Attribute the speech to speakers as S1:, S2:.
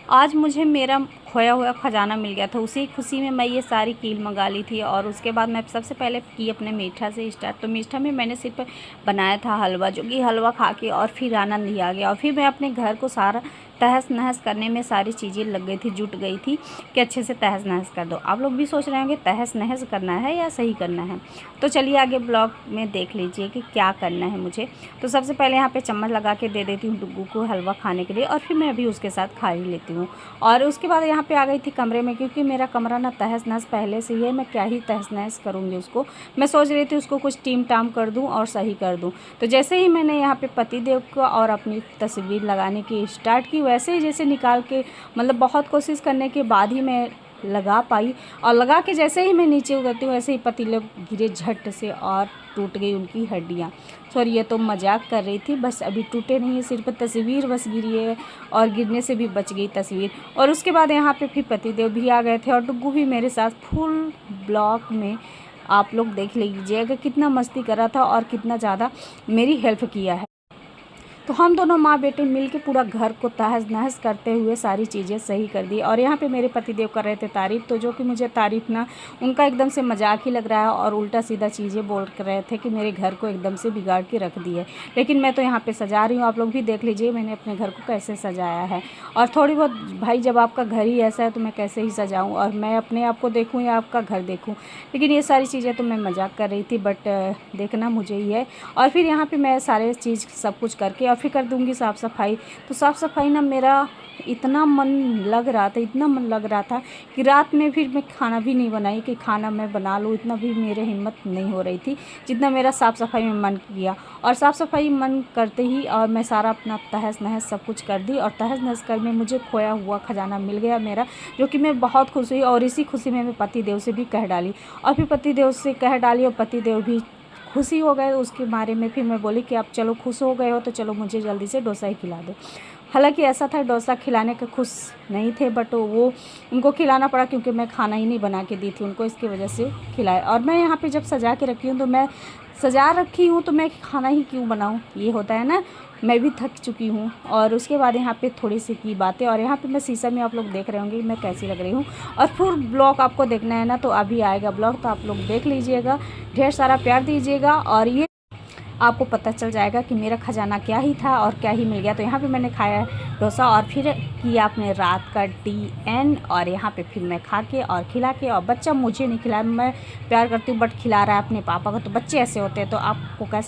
S1: आज मुझे मेरा खोया हुआ खजाना मिल गया था। उसी खुशी में मैं ये सारी कील मंगा ली थी। और उसके बाद मैं सबसे पहले की अपने मीठा से स्टार्ट। तो मीठा में मैंने सिर्फ बनाया था हलवा, जो कि हलवा खा के और फिर आनंद ही आ गया। और फिर मैं अपने घर को सारा तहस नहस करने में सारी चीज़ें लग गई थी, जुट गई थी कि अच्छे से तहस नहस कर दो। आप लोग भी सोच रहे होंगे तहस नहस करना है या सही करना है, तो चलिए आगे ब्लॉग में देख लीजिए कि क्या करना है मुझे। तो सबसे पहले यहाँ पे चम्मच लगा के दे देती हूँ डुग्गू को हलवा खाने के लिए, और फिर मैं भी उसके साथ खा ही लेती हूँ। और उसके बाद यहाँ पे आ गई थी कमरे में, क्योंकि मेरा कमरा ना तहस नहस पहले से ही है। मैं क्या ही तहस नहस करूँगी उसको। मैं सोच रही थी उसको कुछ टीम टाम कर दूँ और सही कर दूँ। तो जैसे ही मैंने यहाँ पे पतिदेव को और अपनी तस्वीर लगाने की स्टार्ट की, वैसे ही जैसे निकाल के, मतलब बहुत कोशिश करने के बाद ही मैं लगा पाई। और लगा के जैसे ही मैं नीचे उतरती हूँ, वैसे ही पतीले गिरे झट से और टूट गई उनकी हड्डियाँ। सॉरी, ये तो मजाक कर रही थी, बस अभी टूटे नहीं है, सिर्फ तस्वीर बस गिरी है और गिरने से भी बच गई तस्वीर। और उसके बाद यहाँ पे फिर पतिदेव भी आ गए थे और डुग्गू भी मेरे साथ फुल ब्लॉक में। आप लोग देख लीजिएगा कितना मस्ती कर रहा था और कितना ज़्यादा मेरी हेल्प किया है। तो हम दोनों माँ बेटे मिलके पूरा घर को तहस नहस करते हुए सारी चीज़ें सही कर दी। और यहाँ पे मेरे पतिदेव कर रहे थे तारीफ़, तो जो कि मुझे तारीफ़ ना उनका एकदम से मजाक ही लग रहा है और उल्टा सीधा चीज़ें बोल कर रहे थे कि मेरे घर को एकदम से बिगाड़ के रख दी है। लेकिन मैं तो यहाँ पे सजा रही हूँ, आप लोग भी देख लीजिए मैंने अपने घर को कैसे सजाया है। और थोड़ी बहुत, भाई जब आपका घर ही ऐसा है तो मैं कैसे ही सजाऊँ, और मैं अपने आप को देखूँ या आपका घर देखूँ। लेकिन ये सारी चीज़ें तो मैं मजाक कर रही थी, बट देखना मुझे ही है। और फिर यहाँ पर मैं सारे चीज़ सब कुछ करके और फिर कर दूँगी साफ़ सफाई। तो साफ़ सफाई ना मेरा इतना मन लग रहा था, इतना मन लग रहा था कि रात में फिर मैं खाना भी नहीं बनाई कि खाना मैं बना लूँ, इतना भी मेरे हिम्मत नहीं हो रही थी जितना मेरा साफ़ सफाई में मन किया। और साफ़ सफाई मन करते ही और मैं सारा अपना तहस नहस सब कुछ कर दी। और तहस नहस कर में मुझे खोया हुआ खजाना मिल गया मेरा, जो कि मैं बहुत खुश हुई। और इसी खुशी में मैं पतिदेव से भी कह डाली, और फिर पतिदेव से कह डाली और पतिदेव भी खुशी हो गए उसके बारे में। फिर मैं बोली कि आप चलो खुश हो गए हो तो चलो मुझे जल्दी से डोसा ही खिला दो। हालांकि ऐसा था डोसा खिलाने के खुश नहीं थे, बट वो उनको खिलाना पड़ा क्योंकि मैं खाना ही नहीं बना के दी थी उनको, इसकी वजह से खिलाए। और मैं यहाँ पे जब सजा के रखी हूँ तो मैं सजा रखी हूँ तो मैं खाना ही क्यों बनाऊँ, ये होता है ना। मैं भी थक चुकी हूँ। और उसके बाद यहाँ पे थोड़ी सी की बातें, और यहाँ पे मैं शीशा में आप लोग देख रहे होंगे मैं कैसी लग रही हूँ। और फुल ब्लॉग आपको देखना है ना, तो अभी आएगा ब्लॉग, तो आप लोग देख लीजिएगा, ढेर सारा प्यार दीजिएगा और ये आपको पता चल जाएगा कि मेरा खजाना क्या ही था और क्या ही मिल गया। तो यहाँ पे मैंने खाया डोसा और फिर किया अपने रात का टी और यहाँ पे फिर मैं खा के और खिला के, और बच्चा मुझे नहीं खिलाया, मैं प्यार करती हूँ बट खिला रहा है अपने पापा को। तो बच्चे ऐसे होते हैं, तो आपको कैसा